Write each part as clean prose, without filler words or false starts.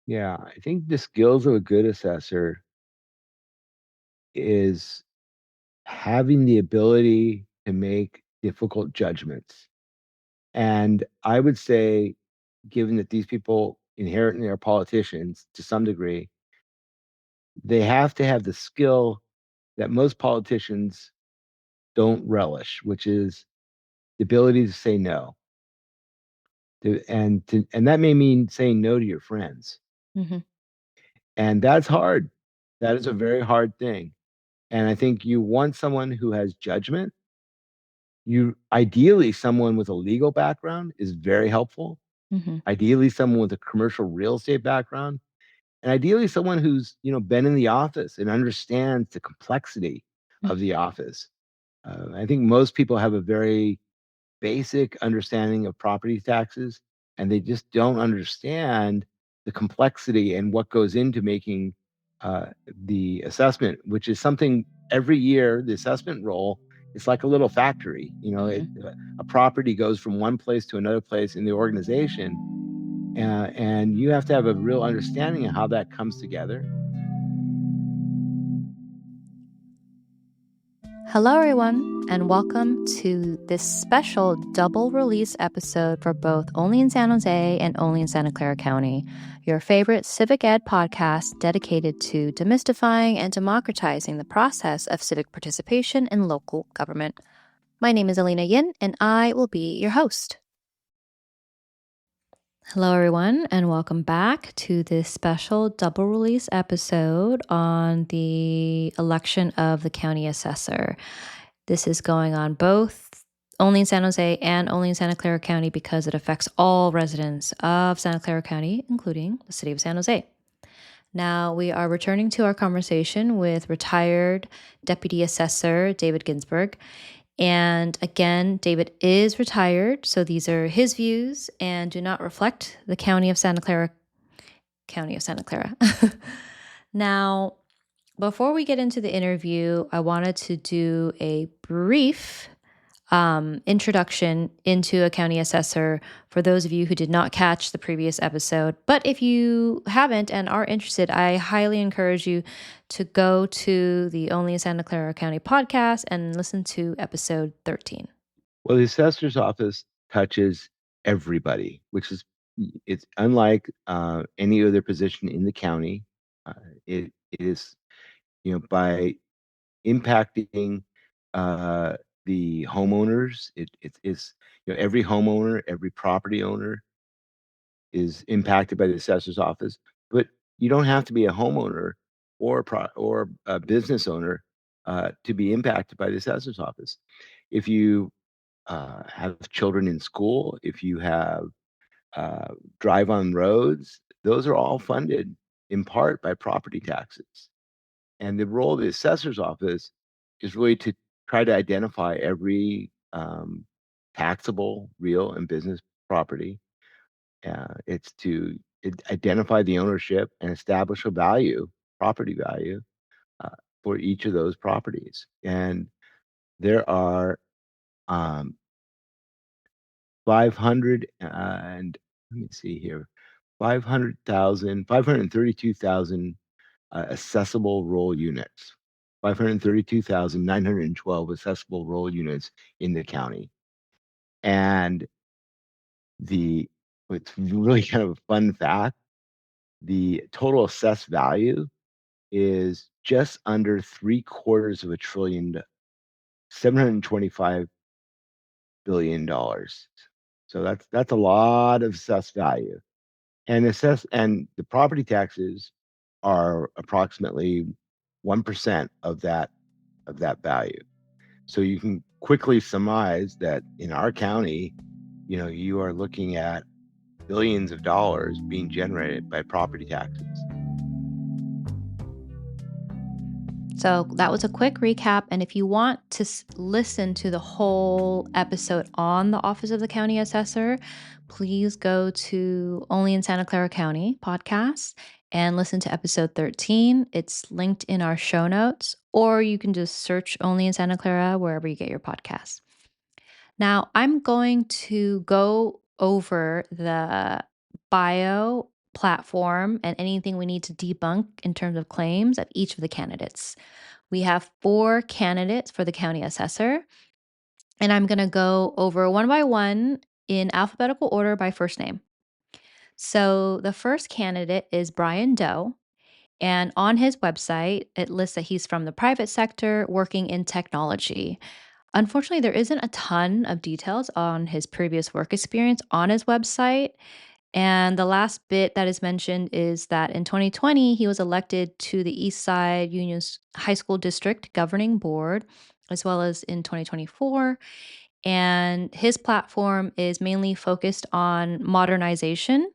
Yeah, I think the skills of a good assessor is having the ability to make difficult judgments. And I would say, given that these people inherently are politicians to some degree, they have to have the skill that most politicians don't relish, which is the ability to say no. And that may mean saying no to your friends. Hmm. And that's hard. That is a very hard thing. And I think you want someone who has judgment. You ideally someone with a legal background is very helpful. Hmm. Ideally someone with a commercial real estate background, and ideally someone who's, been in the office and understands the complexity of the office. I think most people have a very basic understanding of property taxes, and they just don't understand the complexity and what goes into making uh, the assessment, which is something every year. The assessment roll, it's like a little factory. Hmm. A property goes from one place to another place in the organization, and you have to have a real understanding of how that comes together. Hello, everyone, and welcome to this special double release episode for both Only in San Jose and Only in Santa Clara County, your favorite civic ed podcast dedicated to demystifying and democratizing the process of civic participation in local government. My name is Alina Yin, and I will be your host. Hello, everyone, and welcome back to this special double release episode on the election of the county assessor. This is going on both only in San Jose and only in Santa Clara County because it affects all residents of Santa Clara County, including the city of San Jose. Now, we are returning to our conversation with retired Deputy Assessor David Ginsborg. And again, David is retired, so these are his views and do not reflect the County of Santa Clara. Now, before we get into the interview, I wanted to do a brief introduction into a county assessor for those of you who did not catch the previous episode. But if you haven't and are interested, I highly encourage you to go to the Only in Santa Clara County podcast and listen to episode 13. Well, the assessor's office touches everybody, which is it's unlike any other position in the county. Uh, it is, by impacting uh, the homeowners. It's every homeowner, every property owner is impacted by the assessor's office. But you don't have to be a homeowner or a business owner to be impacted by the assessor's office. If you have children in school, if you have uh, drive on roads, those are all funded in part by property taxes. And the role of the assessor's office is really to try to identify every taxable real and business property. It's to identify the ownership and establish a value, property value, uh, for each of those properties. And there are um, 500 and let me see here, 532,000 accessible roll units, 532,912 accessible roll units in the county. And the it's really kind of a fun fact. The total assessed value is just under three-quarters of a trillion, $725 billion. So that's a lot of assessed value. And the property taxes are approximately 1% of that value. So you can quickly surmise that in our county, you are looking at billions of dollars being generated by property taxes. So that was a quick recap. And if you want to listen to the whole episode on the Office of the County Assessor, please go to Only in Santa Clara County podcast and listen to episode 13. It's linked in our show notes, or you can just search Only in Santa Clara wherever you get your podcasts. Now, I'm going to go over the bio platform and anything we need to debunk in terms of claims of each of the candidates. We have 4 candidates for the county assessor, and I'm going to go over one by one in alphabetical order by first name. So the first candidate is Brian Doe, and on his website, it lists that he's from the private sector working in technology. Unfortunately, there isn't a ton of details on his previous work experience on his website. And the last bit that is mentioned is that in 2020, he was elected to the East Side Union's High School District Governing Board, as well as in 2024. And his platform is mainly focused on modernization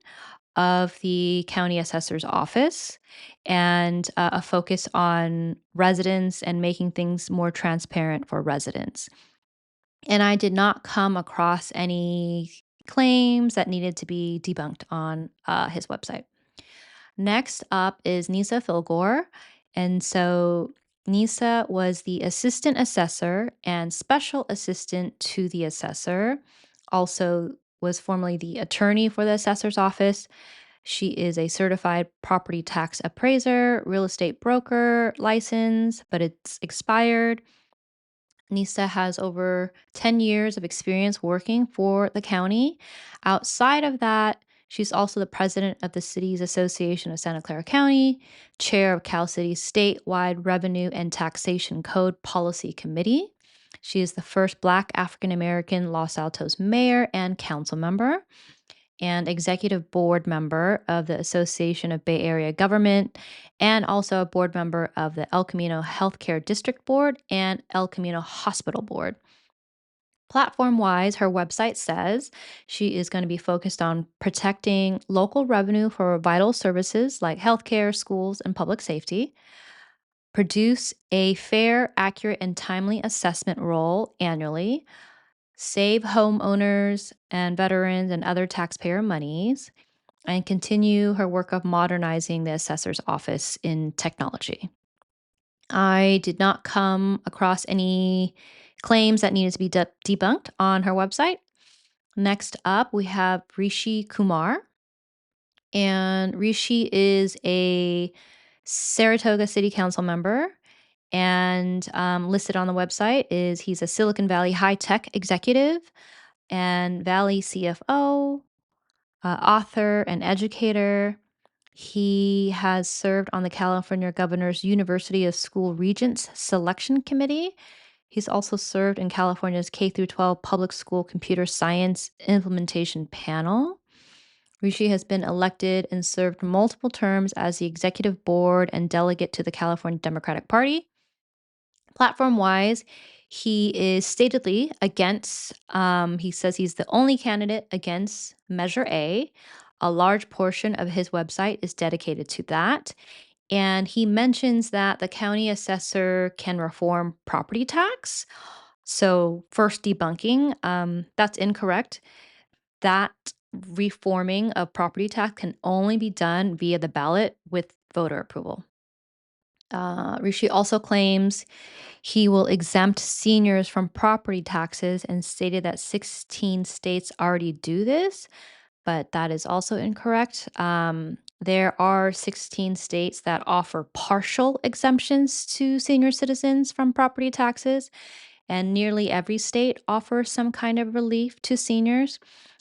of the county assessor's office and a focus on residents and making things more transparent for residents. And I did not come across any claims that needed to be debunked on his website. Next up is Nisa Filgore. And so Nisa was the assistant assessor and special assistant to the assessor, also was formerly the attorney for the assessor's office. She is a certified property tax appraiser, real estate broker license, but it's expired. Nisa has over 10 years of experience working for the county. Outside of that, she's also the president of the Cities Association of Santa Clara County, chair of Cal City's statewide Revenue and Taxation Code Policy Committee. She is the first Black African American Los Altos mayor and council member and executive board member of the Association of Bay Area Government, and also a board member of the El Camino Healthcare District Board and El Camino Hospital Board. Platform wise, her website says she is going to be focused on protecting local revenue for vital services like healthcare, schools, and public safety, produce a fair, accurate, and timely assessment roll annually, save homeowners and veterans and other taxpayer monies, and continue her work of modernizing the assessor's office in technology. I did not come across any claims that needed to be debunked on her website. Next up, we have Rishi Kumar. And Rishi is a Saratoga City Council member. And listed on the website is he's a Silicon Valley high-tech executive and Valley CFO, author and educator. He has served on the California Governor's University of School Regents Selection Committee. He's also served in California's K through 12 Public School Computer Science Implementation Panel. Rishi has been elected and served multiple terms as the executive board and delegate to the California Democratic Party. Platform wise, he is statedly against, he says he's the only candidate against Measure A. A large portion of his website is dedicated to that. And he mentions that the county assessor can reform property tax. So, first debunking, that's incorrect. That reforming of property tax can only be done via the ballot with voter approval. Rishi also claims he will exempt seniors from property taxes and stated that 16 states already do this, but that is also incorrect. There are 16 states that offer partial exemptions to senior citizens from property taxes, and nearly every state offers some kind of relief to seniors,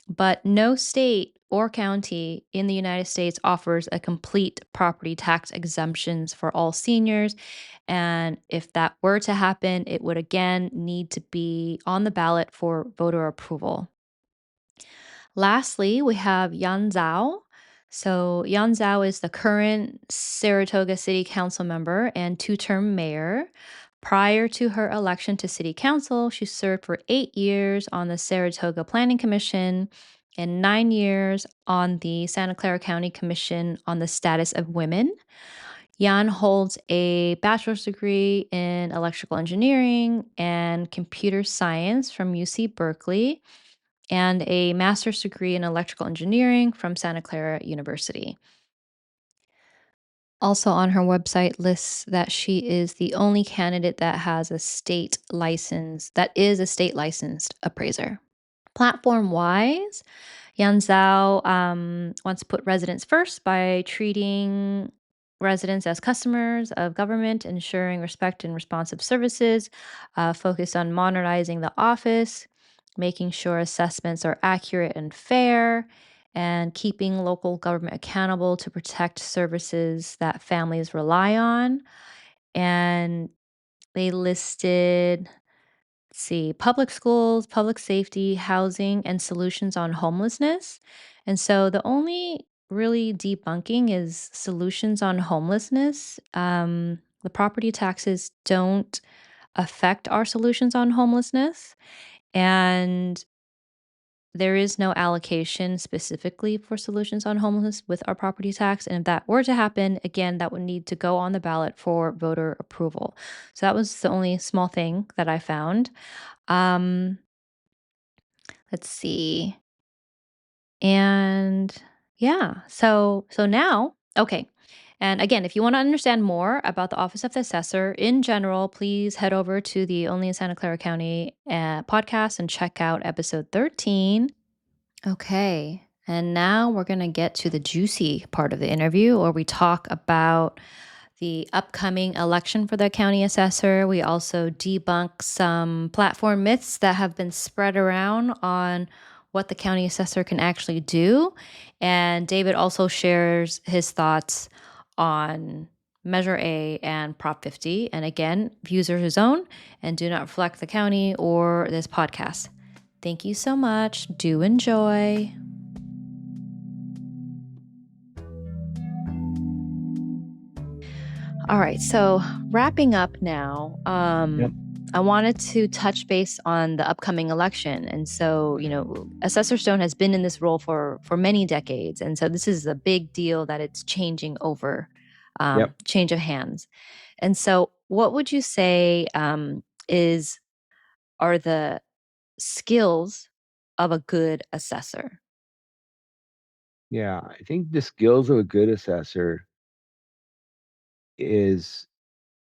but no state or county in the United States offers a complete property tax exemptions for all seniors. And if that were to happen, it would again need to be on the ballot for voter approval. Lastly, we have Yan Zhao. So, Yan Zhao is the current Saratoga City Council member and 2-term mayor. Prior to her election to City Council, she served for 8 years on the Saratoga Planning Commission and 9 years on the Santa Clara County Commission on the Status of Women. Yan holds a bachelor's degree in electrical engineering and computer science from UC Berkeley and a master's degree in electrical engineering from Santa Clara University. Also on her website lists that she is the only candidate that has a state license, that is a state licensed appraiser. Platform wise, Yanzhao wants to put residents first by treating residents as customers of government, ensuring respect and responsive services, focused on modernizing the office, making sure assessments are accurate and fair, and keeping local government accountable to protect services that families rely on. And they listed, let's see, public schools, public safety, housing, and solutions on homelessness. And so the only really debunking is solutions on homelessness. The property taxes don't affect our solutions on homelessness. And there is no allocation specifically for solutions on homelessness with our property tax. And if that were to happen, again, that would need to go on the ballot for voter approval. So that was the only small thing that I found. Um, let's see. And yeah, so now, okay. And again, if you want to understand more about the Office of the Assessor in general, please head over to the Only in Santa Clara County podcast and check out episode 13. Okay. And now we're going to get to the juicy part of the interview where we talk about the upcoming election for the county assessor. We also debunk some platform myths that have been spread around on what the county assessor can actually do. And David also shares his thoughts on Measure A and Prop 50. And again, views are his own and do not reflect the county or this podcast. Thank you so much. Do enjoy. All right. So wrapping up now, Yep. I wanted to touch base on the upcoming election. And so, Assessor Stone has been in this role for many decades. And so this is a big deal that it's changing over, Yep. change of hands. And so what would you say are the skills of a good assessor? Yeah. I think the skills of a good assessor is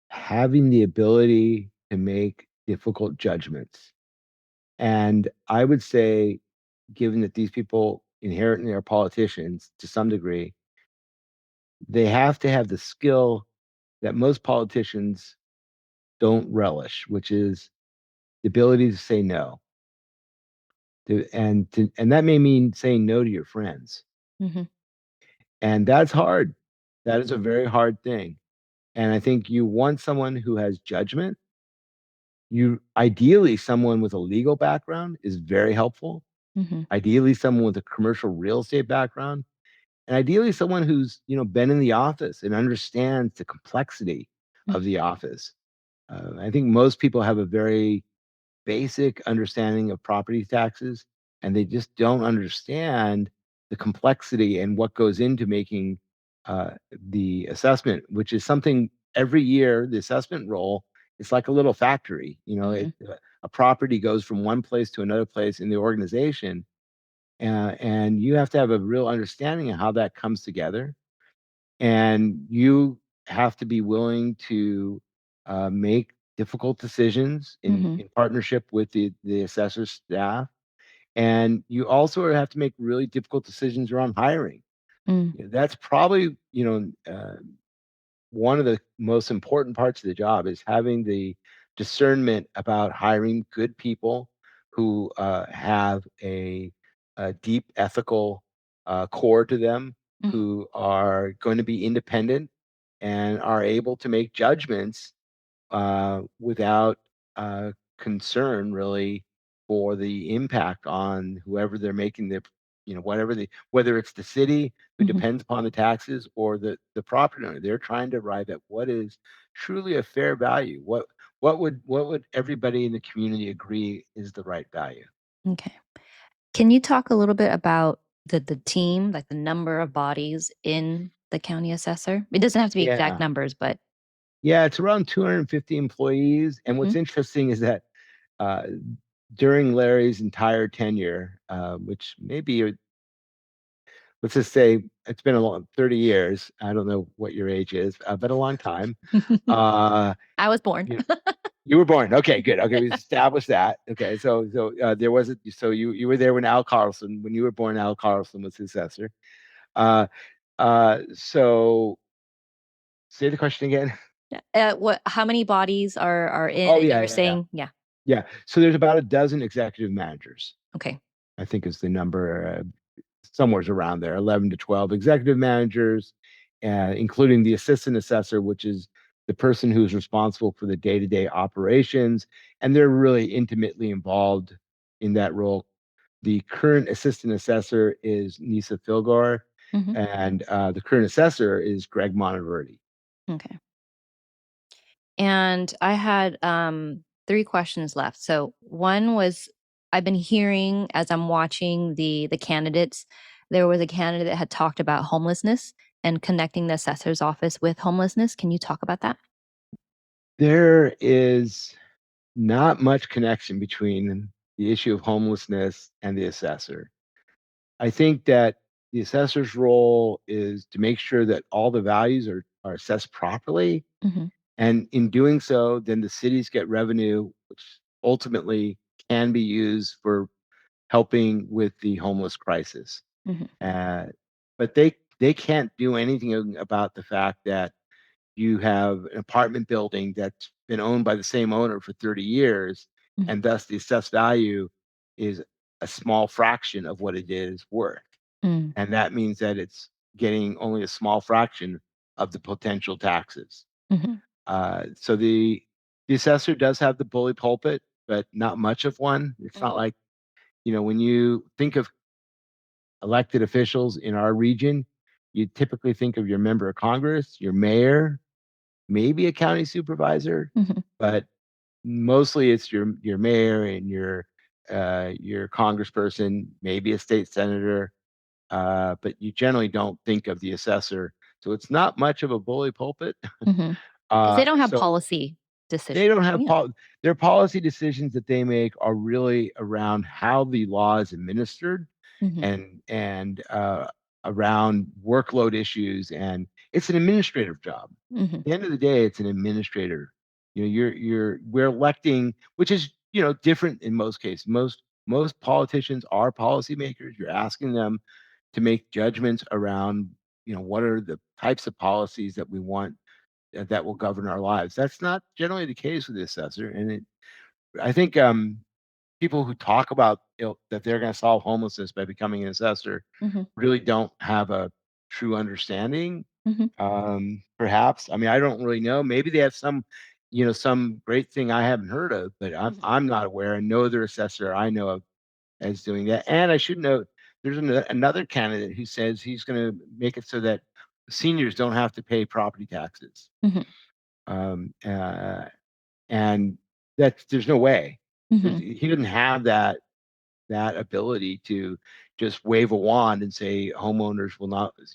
having the ability to make difficult judgments. And I would say, given that these people inherently are politicians to some degree, they have to have the skill that most politicians don't relish, which is the ability to say no. And that may mean saying no to your friends. Mm-hmm. And that's hard. That is a very hard thing. And I think you want someone who has judgment. You ideally someone with a legal background is very helpful. Mm-hmm. Ideally someone with a commercial real estate background, and ideally someone who's been in the office and understands the complexity of the office. I think most people have a very basic understanding of property taxes, and they just don't understand the complexity and what goes into making the assessment, which is something every year. The assessment role, it's like a little factory. Mm-hmm. A property goes from one place to another place in the organization, and you have to have a real understanding of how that comes together. And you have to be willing to make difficult decisions Mm-hmm. in partnership with the assessor staff. And you also have to make really difficult decisions around hiring. Mm-hmm. That's probably, one of the most important parts of the job is having the discernment about hiring good people who have a deep ethical core to them, who are going to be independent and are able to make judgments without concern really for the impact on whoever they're making whether it's the city who Mm-hmm. depends upon the taxes or the property owner. They're trying to arrive at what is truly a fair value. What would everybody in the community agree is the right value? Okay. Can you talk a little bit about the team, like the number of bodies in the county assessor? It doesn't have to be exact Yeah. numbers, but Yeah, it's around 250 employees. And mhm, what's interesting is that uh, during Larry's entire tenure, which maybe, let's just say it's been a long 30 years. I don't know what your age is, but a long time. Uh, I was born. you know, You were born. Okay, good. Okay, we established that. Okay, so there wasn't. So you were there when Al Carlson, when you were born, Al Carlson was his assessor. Uh, so say the question again. What? How many bodies are in? Oh And you yeah, were yeah, yeah, saying, yeah. yeah. So there's about a dozen executive managers. Okay. I think is the number, somewhere's around there, 11 to 12 executive managers, including the assistant assessor, which is the person who's responsible for the day-to-day operations, and they're really intimately involved in that role. The current assistant assessor is Nisa Filgar, Hmm. and the current assessor is Greg Monteverdi. Okay. And I had three questions left. So one was, I've been hearing as I'm watching the candidates, there was a candidate that had talked about homelessness and connecting the assessor's office with homelessness. Can you talk about that? There is not much connection between the issue of homelessness and the assessor. I think that the assessor's role is to make sure that all the values are assessed properly. Hmm. And in doing so, then the cities get revenue, which ultimately can be used for helping with the homeless crisis. Hmm. Uh, but they can't do anything about the fact that you have an apartment building that's been owned by the same owner for 30 years, Hmm. and thus the assessed value is a small fraction of what it is worth. Mm. And that means that it's getting only a small fraction of the potential taxes. Hmm. So the assessor does have the bully pulpit, but not much of one. It's not like, when you think of elected officials in our region, you typically think of your member of Congress, your mayor, maybe a county supervisor, Hmm. but mostly it's your mayor and your congressperson, maybe a state senator, but you generally don't think of the assessor. So it's not much of a bully pulpit. Hmm. Because they don't have So policy they decisions. don't have Yeah. their policy decisions that they make are really around how the law is administered, Hmm. and around workload issues, and it's an administrative job. Hmm. At the end of the day, it's an administrator. We're electing, which is different in most cases. Most politicians are policymakers. You're asking them to make judgments around what are the types of policies that we want, that will govern our lives. That's not generally the case with the assessor, and I think people who talk about that they're going to solve homelessness by becoming an assessor Hmm. really don't have a true understanding. Hmm. Perhaps, I mean, I don't really know. Maybe they have some great thing I haven't heard of, but Hmm. I'm not aware, and no other assessor I know of is doing that. And I should note, there's another candidate who says he's going to make it so that seniors don't have to pay property taxes. Hmm. Um, and there's no way. Hmm. He didn't have that ability to just wave a wand and say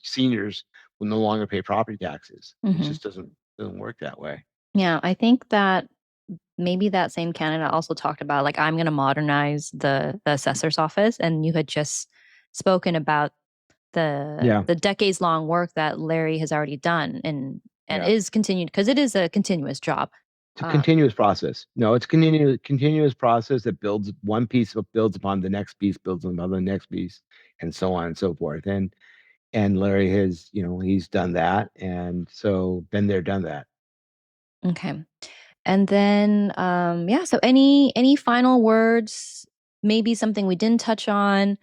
seniors will no longer pay property taxes. It Hmm. just doesn't work that way. Yeah, I think that maybe that same candidate also talked about like I'm going to modernize the assessor's office, and you had just spoken about Yeah, the decades long work that Larry has already done and yeah. is continued because it is a continuous job. It's a Um, continuous process. No, it's continuous process that builds one piece, builds upon the next piece, builds upon the next piece, and so on and so forth. And Larry has, he's done that, and so been there, done that. okay. And then yeah, so any final words, maybe something we didn't touch on,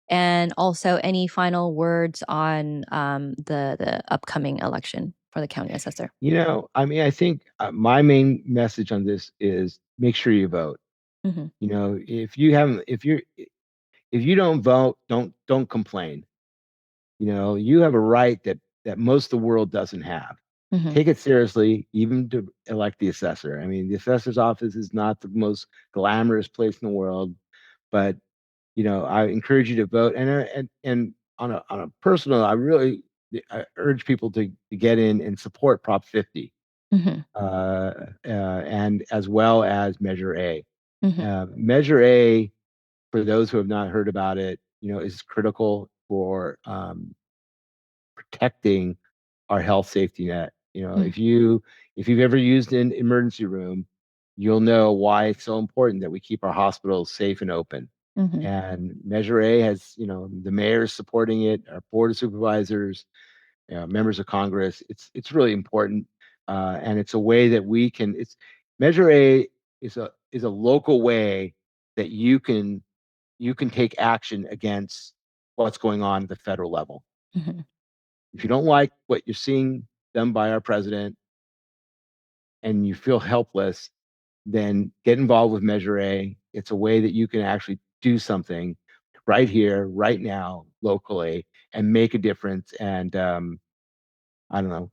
and also any final words on the upcoming election for the county assessor. I mean, I think my main message on this is make sure you vote. Hmm. If you haven't, if you don't vote, don't complain. You have a right that most of the world doesn't have. Hmm. Take it seriously, even to elect the assessor. I mean, the assessor's office is not the most glamorous place in the world, but I encourage you to vote. And on a personal, I urge people to get in and support Prop 50, Hmm. and as well as Measure A. Hmm. Measure A, for those who have not heard about it, is critical for protecting our health safety net. Hmm. If you've ever used an emergency room, you'll know why it's so important that we keep our hospitals safe and open. Mhm. And Measure A has, the mayor is supporting it, our board of supervisors, members of Congress. It's really important, and it's a way that we can. It's Measure A is a local way that you can take action against what's going on at the federal level. Mhm. If you don't like what you're seeing done by our president and you feel helpless, then get involved with Measure A. It's a way that you can actually do something right here, right now, locally, and make a difference. And I don't know.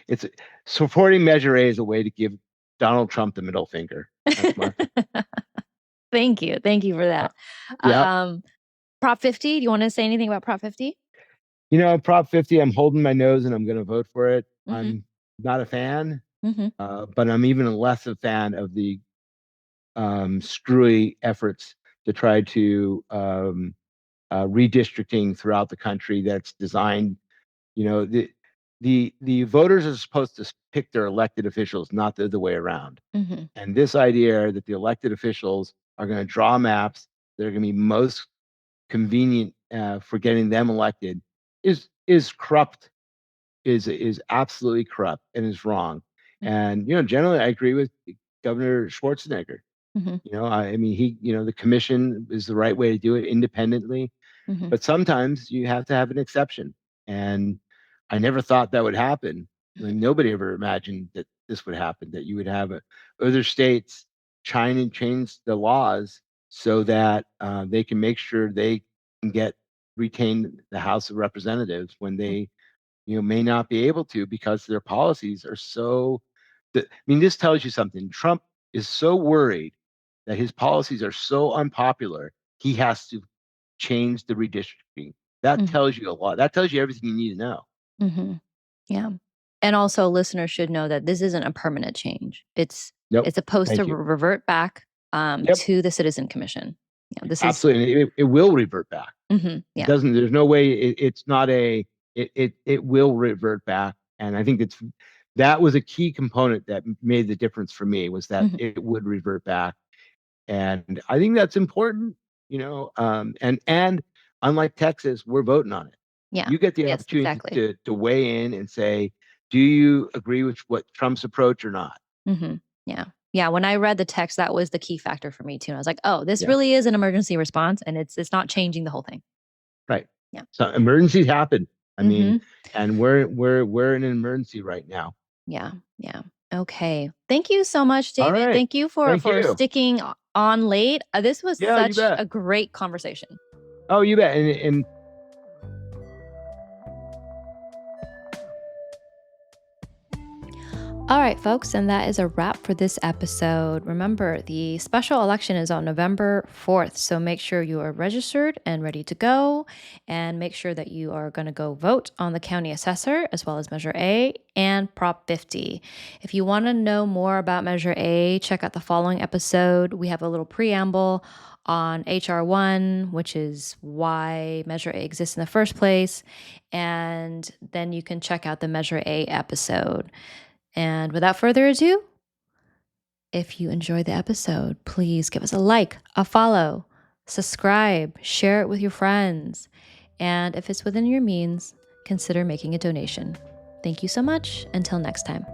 It's supporting Measure A is a way to give Donald Trump the middle finger. That's my Thank you. Thank you for uh, that. yeah. Prop 50, do you wanna say anything about Prop 50? Prop 50. I'm holding my nose and I'm going to vote for it. Mhm. I'm not a fan, Mhm. but I'm even less a fan of the screwy efforts to try to redistricting throughout the country that's designed. The voters are supposed to pick their elected officials, not the other way around. Mhm. And this idea that the elected officials are going to draw maps that are going to be most convenient for getting them elected is corrupt, is absolutely corrupt and is wrong. Mhm. And generally, I agree with Governor Schwarzenegger. Mhm. I mean, the commission is the right way to do it independently, Mhm. but sometimes you have to have an exception. And I never thought that would happen. I mean, nobody ever imagined that this would happen, that you would have other states trying to change the laws so that they can make sure they can retain the House of Representatives when they may not be able to because their policies are so. I mean, this tells you something. Trump is so worried that his policies are so unpopular, he has to change the redistricting. That Mhm. tells you a lot. That tells you everything you need to know. Mhm. Yeah. And also listeners should know that this isn't a permanent change. Nope. It's supposed to Thank you. revert back Yep. to the Citizen Commission. Yeah, this is Absolutely. It will revert back. It yeah. doesn't. There's no way. It's not a. It will revert back, and I think that was a key component that made the difference for me was that Mhm. it would revert back. And I think that's important, and unlike Texas, we're voting on it. Yeah. You get the Yes, opportunity exactly. to weigh in and say, do you agree with what Trump's approach or not? Mhm. Yeah. Yeah, when I read the text, that was the key factor for me too. And I was like, "Oh, this Yeah, really is an emergency response and it's not changing the whole thing." right. Yeah. So emergencies happen. I mean, Mhm. and we're in an emergency right now. Yeah. Yeah. Okay. Thank you so much, All David. right. Thank you for Thank you. sticking on late. This was Yeah, you such bet. a great conversation. Oh, you bet. And All right, folks, and that is a wrap for this episode. Remember, the special election is on November 4th, so make sure you are registered and ready to go, and make sure that you are going to go vote on the county assessor as well as Measure A and Prop 50. If you want to know more about Measure A, check out the following episode. We have a little preamble on HR 1, which is why Measure A exists in the first place, and then you can check out the Measure A episode. And without further ado, if you enjoyed the episode, please give us a like, a follow, subscribe, share it with your friends. And if it's within your means, consider making a donation. Thank you so much. Until next time.